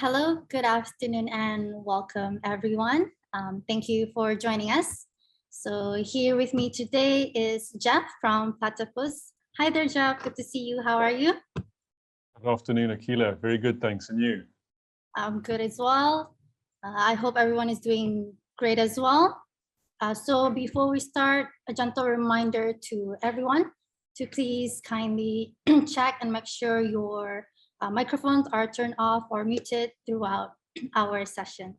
Hello, good afternoon, and welcome everyone. Thank you for joining us. So here with me today is Jeff from Platipus. Hi there, Jeff. Good to see you. How are you? Good afternoon, Akila. Very good, thanks. And you? I'm good as well. I hope everyone is doing great as well. So before we start, a gentle reminder to everyone to please kindly check and make sure your microphones are turned off or muted throughout our session.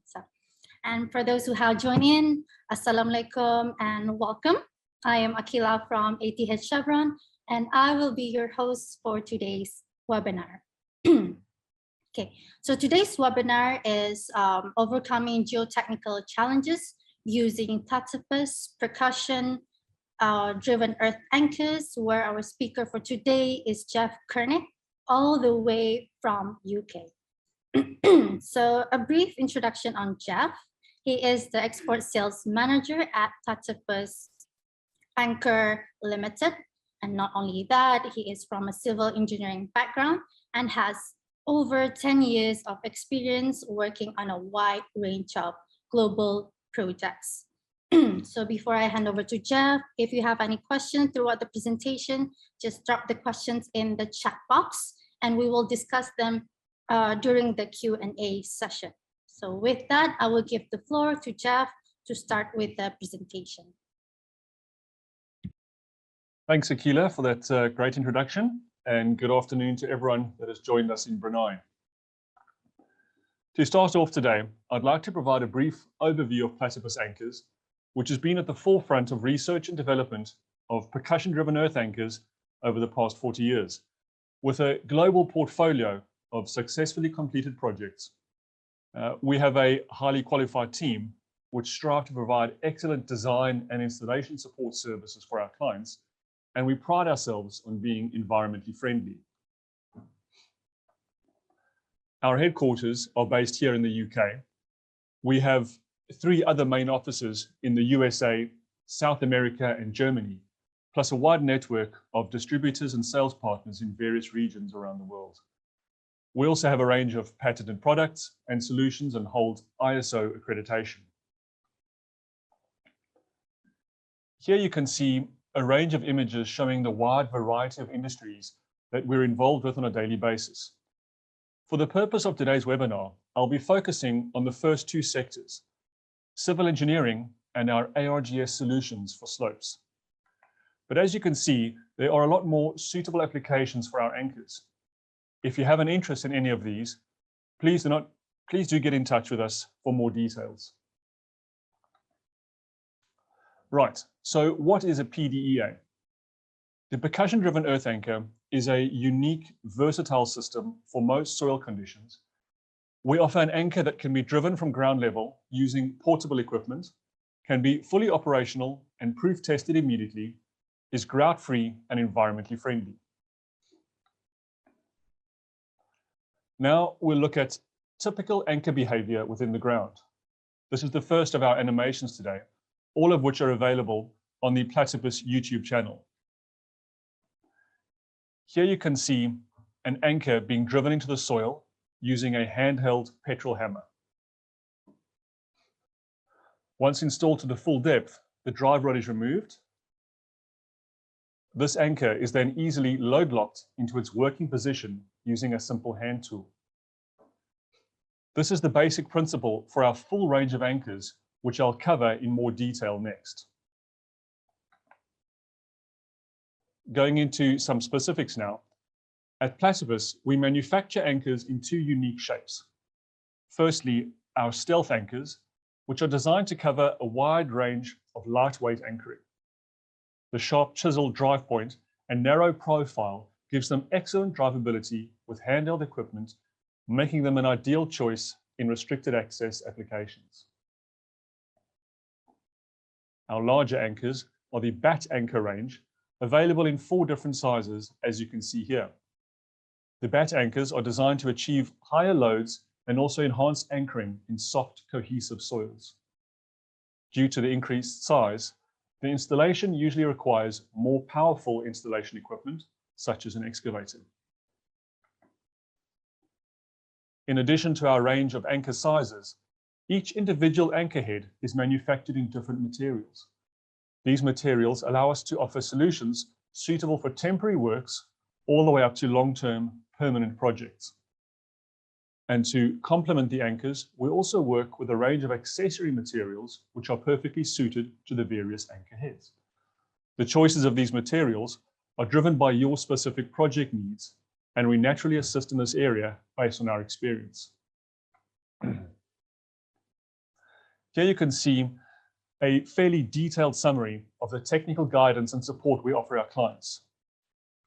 And for those who have joined in, Assalamualaikum and welcome. I am Akila from ATH Chevron, and I will be your host for today's webinar. Okay, so today's webinar is overcoming geotechnical challenges using Platipus percussion driven earth anchors, where our speaker for today is Jeff Kernick, all the way from UK. So a brief introduction on Jeff. He is the export sales manager at Platipus Anchor Limited. And not only that, he is from a civil engineering background and has over 10 years of experience working on a wide range of global projects. So before I hand over to Jeff, if you have any questions throughout the presentation, just drop the questions in the chat box and we will discuss them during the Q&A session. So with that, I will give the floor to Jeff to start with the presentation. Thanks, Akila, for that great introduction, and good afternoon to everyone that has joined us in Brunei. To start off today, I'd like to provide a brief overview of Platipus anchors, which has been at the forefront of research and development of percussion-driven earth anchors over the past 40 years, with a global portfolio of successfully completed projects. We have a highly qualified team which strive to provide excellent design and installation support services for our clients, and we pride ourselves on being environmentally friendly. Our headquarters are based here in the UK. We have 3 other main offices in the USA, South America, and Germany, plus a wide network of distributors and sales partners in various regions around the world. We also have a range of patented products and solutions and hold ISO accreditation. Here you can see a range of images showing the wide variety of industries that we're involved with on a daily basis. For the purpose of today's webinar, I'll be focusing on the first 2 sectors, civil engineering and our ARGS solutions for slopes. But as you can see, there are a lot more suitable applications for our anchors. If you have an interest in any of these, please do get in touch with us for more details. Right, so what is a PDEA? The percussion-driven earth anchor is a unique, versatile system for most soil conditions. We offer an anchor that can be driven from ground level using portable equipment, can be fully operational and proof tested immediately, is grout-free and environmentally friendly. Now we'll look at typical anchor behavior within the ground. This is the first of our animations today, all of which are available on the Platipus YouTube channel. Here you can see an anchor being driven into the soil using a handheld petrol hammer. Once installed to the full depth, the drive rod is removed. This anchor is then easily load locked into its working position using a simple hand tool. This is the basic principle for our full range of anchors, which I'll cover in more detail next. Going into some specifics now. At Platipus, we manufacture anchors in 2 unique shapes. Firstly, our stealth anchors, which are designed to cover a wide range of lightweight anchoring. The sharp chisel drive point and narrow profile gives them excellent drivability with handheld equipment, making them an ideal choice in restricted access applications. Our larger anchors are the bat anchor range, available in 4 different sizes, as you can see here. The bat anchors are designed to achieve higher loads and also enhance anchoring in soft, cohesive soils. Due to the increased size, the installation usually requires more powerful installation equipment, such as an excavator. In addition to our range of anchor sizes, each individual anchor head is manufactured in different materials. These materials allow us to offer solutions suitable for temporary works all the way up to long-term permanent projects. And to complement the anchors, we also work with a range of accessory materials which are perfectly suited to the various anchor heads. The choices of these materials are driven by your specific project needs, and we naturally assist in this area based on our experience. Here you can see a fairly detailed summary of the technical guidance and support we offer our clients.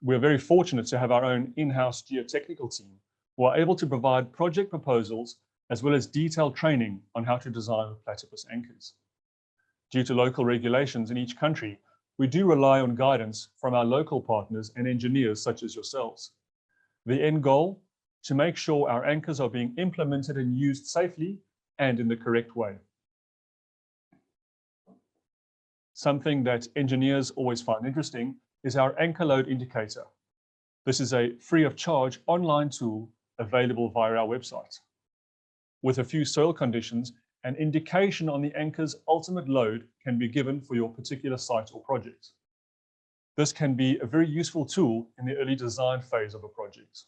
We're very fortunate to have our own in-house geotechnical team who are able to provide project proposals as well as detailed training on how to design Platipus anchors. Due to local regulations in each country, we do rely on guidance from our local partners and engineers such as yourselves. The end goal, to make sure our anchors are being implemented and used safely and in the correct way. Something that engineers always find interesting is our anchor load indicator. This is a free of charge online tool available via our website. With a few soil conditions, an indication on the anchor's ultimate load can be given for your particular site or project. This can be a very useful tool in the early design phase of a project.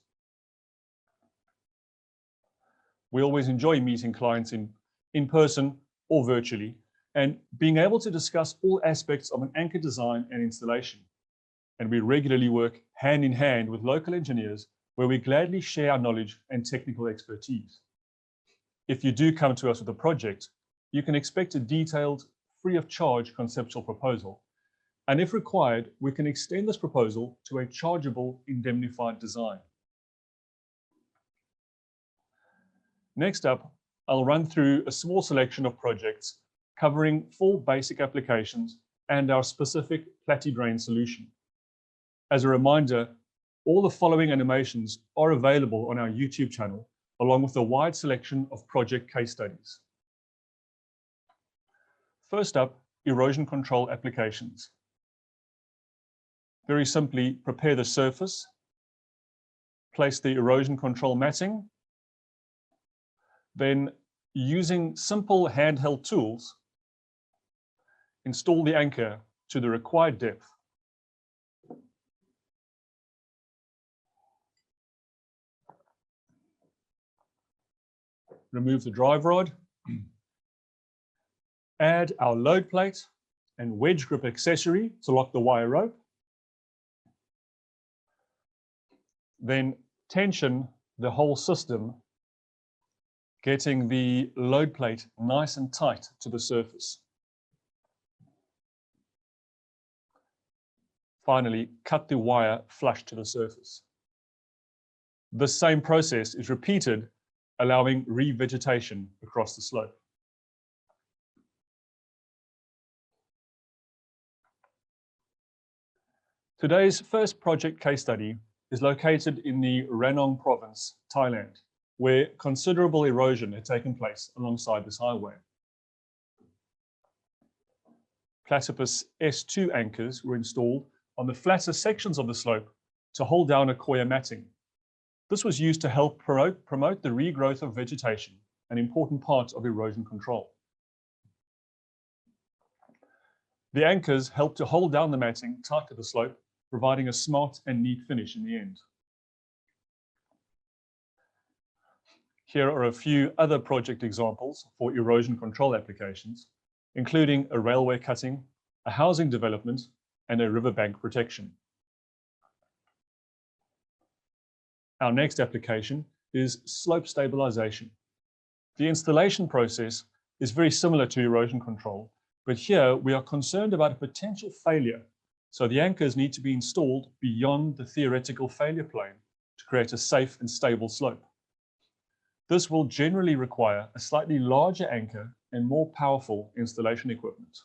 We always enjoy meeting clients in person or virtually, and being able to discuss all aspects of an anchor design and installation. And we regularly work hand in hand with local engineers where we gladly share our knowledge and technical expertise. If you do come to us with a project, you can expect a detailed, free of charge conceptual proposal. And if required, we can extend this proposal to a chargeable indemnified design. Next up, I'll run through a small selection of projects covering 4 basic applications and our specific Plati-Drain solution. As a reminder, all the following animations are available on our YouTube channel, along with a wide selection of project case studies. First up, erosion control applications. Very simply, prepare the surface, place the erosion control matting, then using simple handheld tools, install the anchor to the required depth. Remove the drive rod, add our load plate and wedge grip accessory to lock the wire rope, then tension the whole system, getting the load plate nice and tight to the surface. Finally, cut the wire flush to the surface. The same process is repeated, allowing revegetation across the slope. Today's first project case study is located in the Ranong province, Thailand, where considerable erosion had taken place alongside this highway. Platipus S2 anchors were installed on the flatter sections of the slope to hold down a coir matting. This was used to help promote the regrowth of vegetation, an important part of erosion control. The anchors help to hold down the matting tight to the slope, providing a smart and neat finish in the end. Here are a few other project examples for erosion control applications, including a railway cutting, a housing development, and a riverbank protection. Our next application is slope stabilization. The installation process is very similar to erosion control, but here we are concerned about a potential failure, so the anchors need to be installed beyond the theoretical failure plane to create a safe and stable slope. This will generally require a slightly larger anchor and more powerful installation equipment.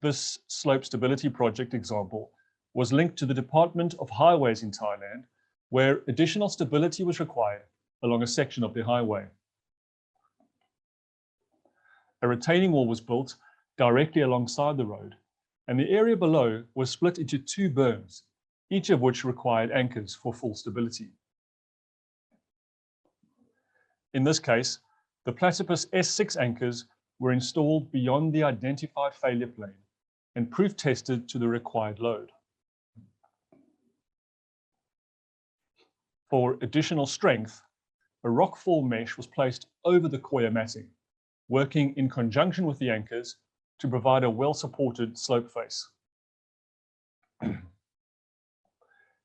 This slope stability project example was linked to the Department of Highways in Thailand, where additional stability was required along a section of the highway. A retaining wall was built directly alongside the road, and the area below was split into 2 berms, each of which required anchors for full stability. In this case, the Platipus S6 anchors were installed beyond the identified failure plane and proof tested to the required load. For additional strength, a rockfall mesh was placed over the coir matting, working in conjunction with the anchors to provide a well-supported slope face.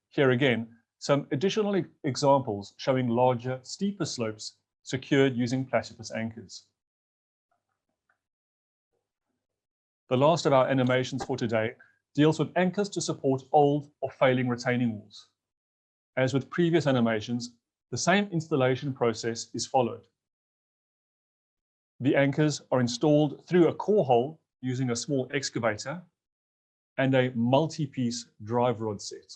Here again, some additional examples showing larger, steeper slopes secured using Platipus anchors. The last of our animations for today deals with anchors to support old or failing retaining walls. As with previous animations, the same installation process is followed. The anchors are installed through a core hole using a small excavator and a multi-piece drive rod set.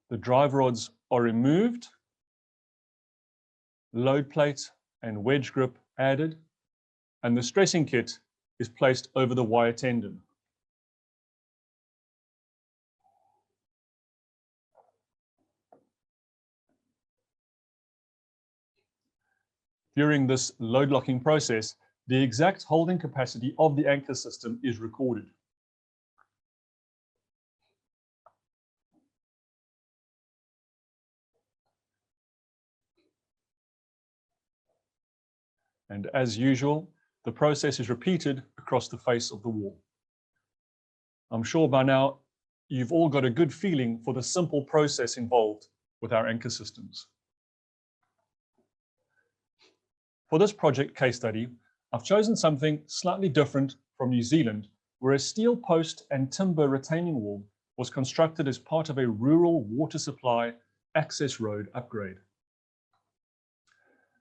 The drive rods are removed, load plate and wedge grip added, and the stressing kit is placed over the wire tendon. During this load locking process, the exact holding capacity of the anchor system is recorded. And as usual, the process is repeated across the face of the wall. I'm sure by now you've all got a good feeling for the simple process involved with our anchor systems. For this project case study, I've chosen something slightly different from New Zealand, where a steel post and timber retaining wall was constructed as part of a rural water supply access road upgrade.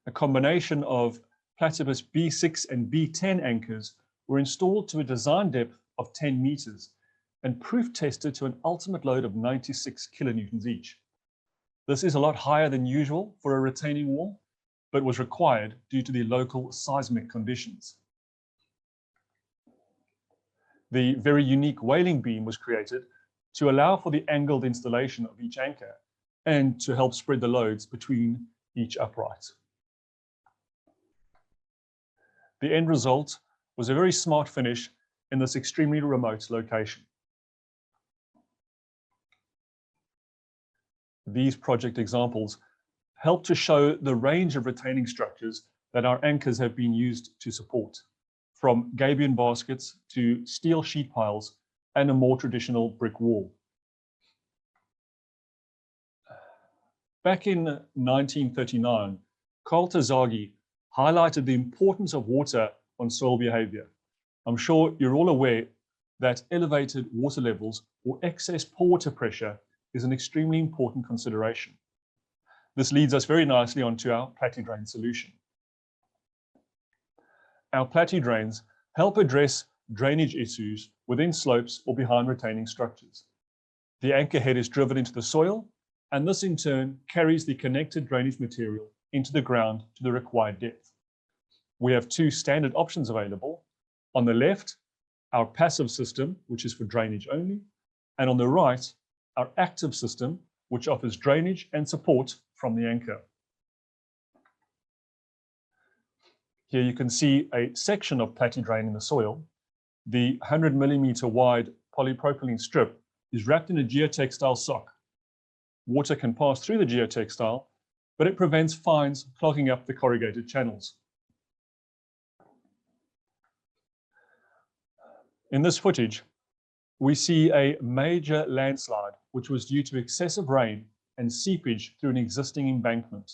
A combination of Platipus B6 and B10 anchors were installed to a design depth of 10 meters and proof tested to an ultimate load of 96 kilonewtons each. This is a lot higher than usual for a retaining wall, but was required due to the local seismic conditions. The very unique whaling beam was created to allow for the angled installation of each anchor and to help spread the loads between each upright. The end result was a very smart finish in this extremely remote location. These project examples help to show the range of retaining structures that our anchors have been used to support, from gabion baskets to steel sheet piles and a more traditional brick wall. Back in 1939, Carl Terzaghi highlighted the importance of water on soil behavior. I'm sure you're all aware that elevated water levels or excess pore water pressure is an extremely important consideration. This leads us very nicely onto our Plati-Drain solution. Our Plati-Drains help address drainage issues within slopes or behind retaining structures. The anchor head is driven into the soil, and this in turn carries the connected drainage material into the ground to the required depth. We have two standard options available. On the left, our passive system, which is for drainage only, and on the right, our active system, which offers drainage and support from the anchor. Here you can see a section of Plati-Drain in the soil. The 100 millimeter wide polypropylene strip is wrapped in a geotextile sock. Water can pass through the geotextile, but it prevents fines clogging up the corrugated channels. In this footage, we see a major landslide, which was due to excessive rain and seepage through an existing embankment.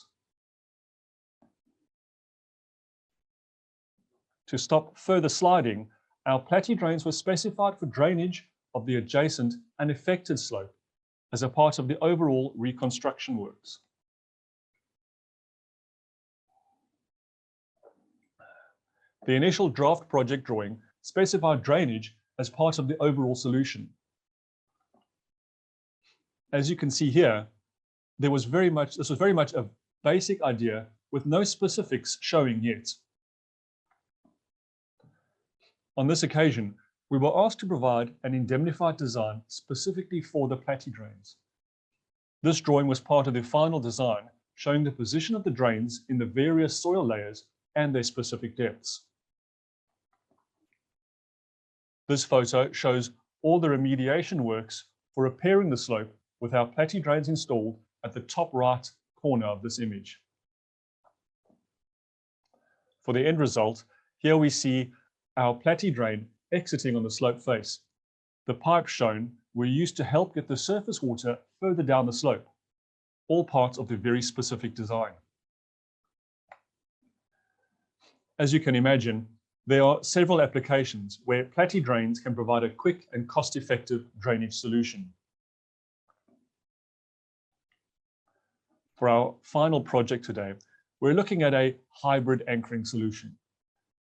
To stop further sliding, our Plati-Drains were specified for drainage of the adjacent and affected slope as a part of the overall reconstruction works. The initial draft project drawing specified drainage as part of the overall solution. As you can see here, this was very much a basic idea with no specifics showing yet. On this occasion, we were asked to provide an indemnified design specifically for the platy drains. This drawing was part of the final design, showing the position of the drains in the various soil layers and their specific depths. This photo shows all the remediation works for repairing the slope with our platy drains installed at the top right corner of this image. For the end result, here we see our platy drain exiting on the slope face. The pipes shown were used to help get the surface water further down the slope, all parts of the very specific design. As you can imagine, there are several applications where platy drains can provide a quick and cost-effective drainage solution. For our final project today, we're looking at a hybrid anchoring solution.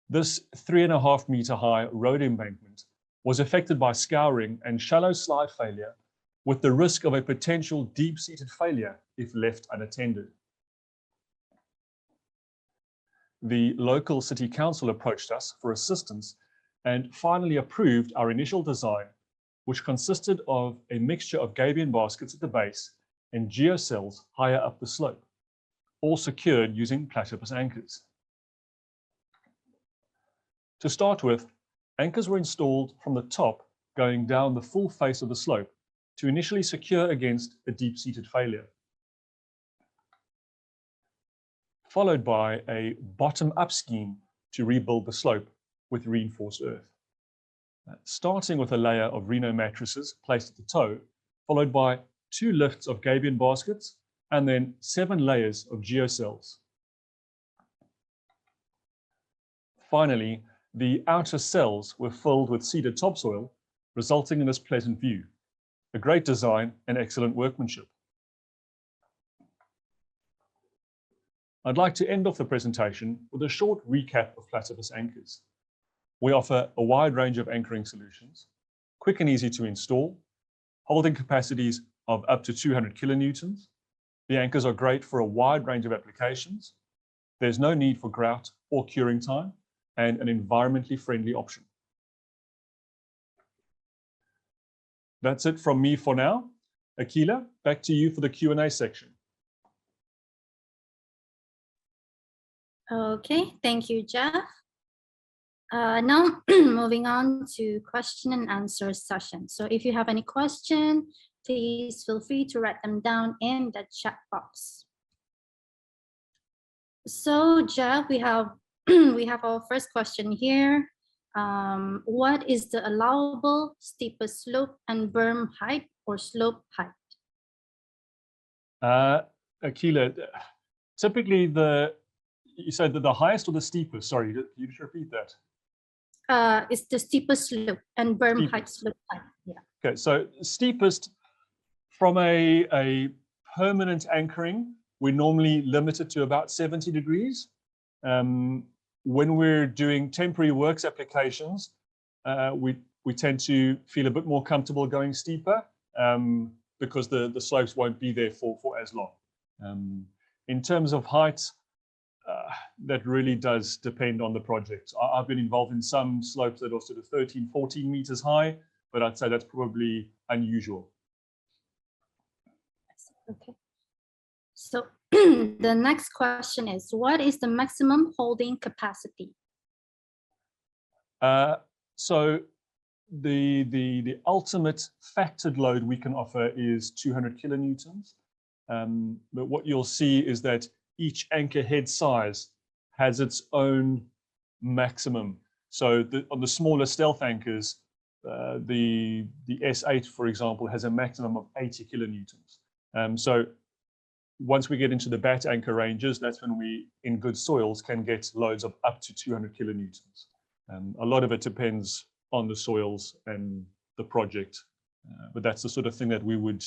This 3.5 meter high road embankment was affected by scouring and shallow slide failure, with the risk of a potential deep-seated failure if left unattended. The local city council approached us for assistance and finally approved our initial design, which consisted of a mixture of gabion baskets at the base and geocells higher up the slope, all secured using Platipus anchors. To start with, anchors were installed from the top going down the full face of the slope to initially secure against a deep-seated failure, followed by a bottom-up scheme to rebuild the slope with reinforced earth. Starting with a layer of Reno mattresses placed at the toe, followed by 2 lifts of gabion baskets, and then 7 layers of geocells. Finally, the outer cells were filled with seeded topsoil, resulting in this pleasant view. A great design and excellent workmanship. I'd like to end off the presentation with a short recap of Platipus anchors. We offer a wide range of anchoring solutions, quick and easy to install, holding capacities of up to 200 kilonewtons. The anchors are great for a wide range of applications. There's no need for grout or curing time, and an environmentally friendly option. That's it from me for now. Akila, back to you for the Q&A section. Okay, thank you, Jeff. Now moving on to question and answer session. So if you have any question, please feel free to write them down in the chat box. So Jeff, we have our first question here. What is the allowable steepest slope and berm height or slope height? Akila, typically you said that the highest or the steepest? Sorry, can you just repeat that? It's the steepest slope and berm height, slope height. Yeah. Okay, so steepest from a permanent anchoring, we're normally limited to about 70 degrees. When we're doing temporary works applications, we tend to feel a bit more comfortable going steeper because the slopes won't be there for as long. In terms of height, that really does depend on the project. I've been involved in some slopes that are sort of 13, 14 meters high, but I'd say that's probably unusual. Okay. So the next question is, what is the maximum holding capacity? So the ultimate factored load we can offer is 200 kilonewtons. But what you'll see is that each anchor head size has its own maximum. So on the smaller stealth anchors, the S8, for example, has a maximum of 80 kilonewtons. So once we get into the bat anchor ranges, that's when we, in good soils, can get loads of up to 200 kilonewtons. A lot of it depends on the soils and the project, but that's the sort of thing that we would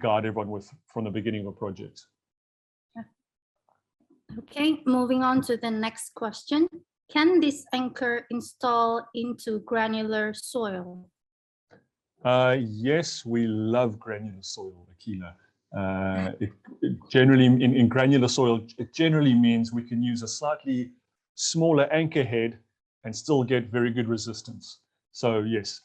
guide everyone with from the beginning of a project. Okay, moving on to the next question. Can this anchor install into granular soil? Yes, we love granular soil, Akila. It generally, in granular soil, it generally means we can use a slightly smaller anchor head and still get very good resistance. So yes,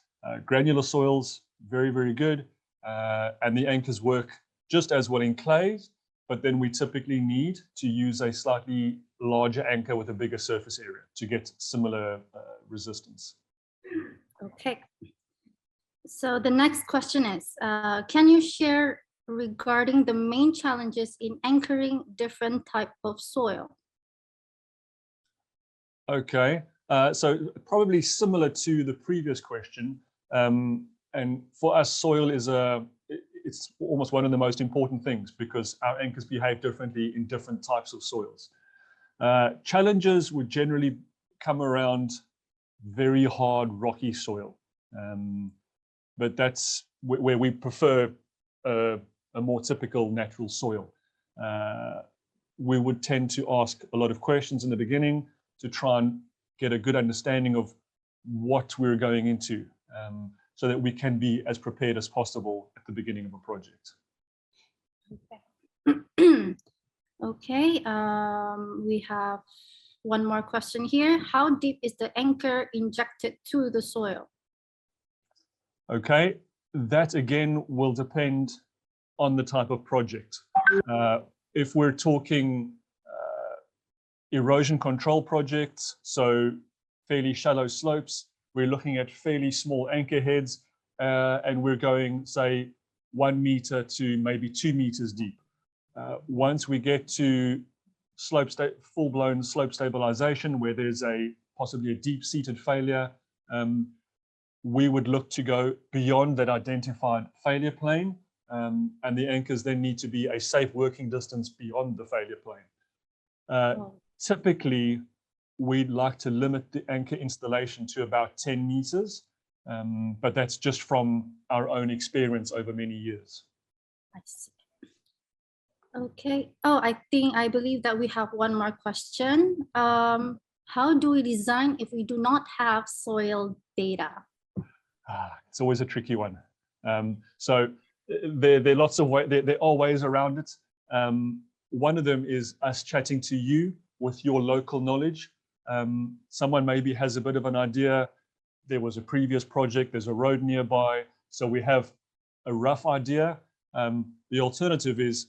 granular soils, very, very good. And the anchors work just as well in clays, but then we typically need to use a slightly larger anchor with a bigger surface area to get similar resistance. Okay. So the next question is, can you share regarding the main challenges in anchoring different type of soil? Okay, so probably similar to the previous question. And for us, soil is it's almost one of the most important things because our anchors behave differently in different types of soils. Challenges would generally come around very hard, rocky soil. But that's where we prefer a more typical natural soil. We would tend to ask a lot of questions in the beginning to try and get a good understanding of what we're going into, so that we can be as prepared as possible at the beginning of a project. Okay. Okay, we have one more question here. How deep is the anchor injected to the soil? Okay, that again will depend on the type of project. If we're talking erosion control projects, so fairly shallow slopes, we're looking at fairly small anchor heads, and we're going, say, 1 meter to maybe 2 meters deep. Once we get to full-blown slope stabilization, where there's possibly a deep-seated failure, we would look to go beyond that identified failure plane, and the anchors then need to be a safe working distance beyond the failure plane. Typically, we'd like to limit the anchor installation to about 10 meters, but that's just from our own experience over many years. I see. Okay. Oh, I believe that we have one more question. How do we design if we do not have soil data? It's always a tricky one. So there are lots of ways. There are ways around it. One of them is us chatting to you with your local knowledge. Someone maybe has a bit of an idea. There was a previous project. There's a road nearby, so we have a rough idea. The alternative is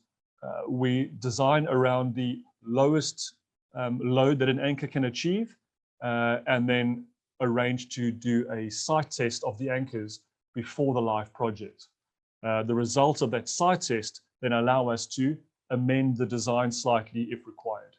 we design around the lowest load that an anchor can achieve, and then arrange to do a site test of the anchors before the live project. The results of that site test then allow us to amend the design slightly if required.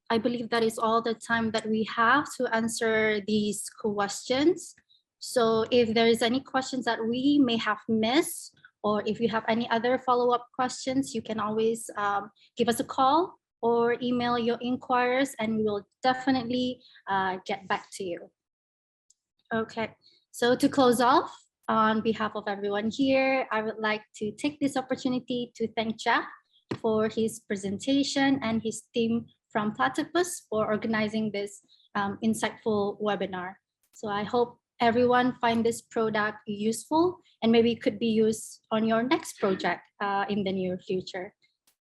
I believe that is all the time that we have to answer these questions. So if there is any questions that we may have missed, or if you have any other follow-up questions, you can always give us a call or email your inquiries, and we will definitely get back to you. Okay, so to close off, on behalf of everyone here, I would like to take this opportunity to thank Jeff for his presentation and his team from Platipus for organizing this insightful webinar. So I hope everyone find this product useful and maybe it could be used on your next project in the near future.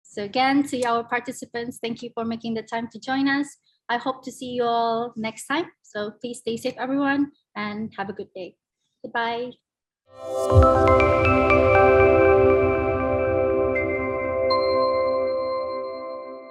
So again, to our participants, thank you for making the time to join us. I hope to see you all next time. So please stay safe, everyone, and have a good day. Goodbye.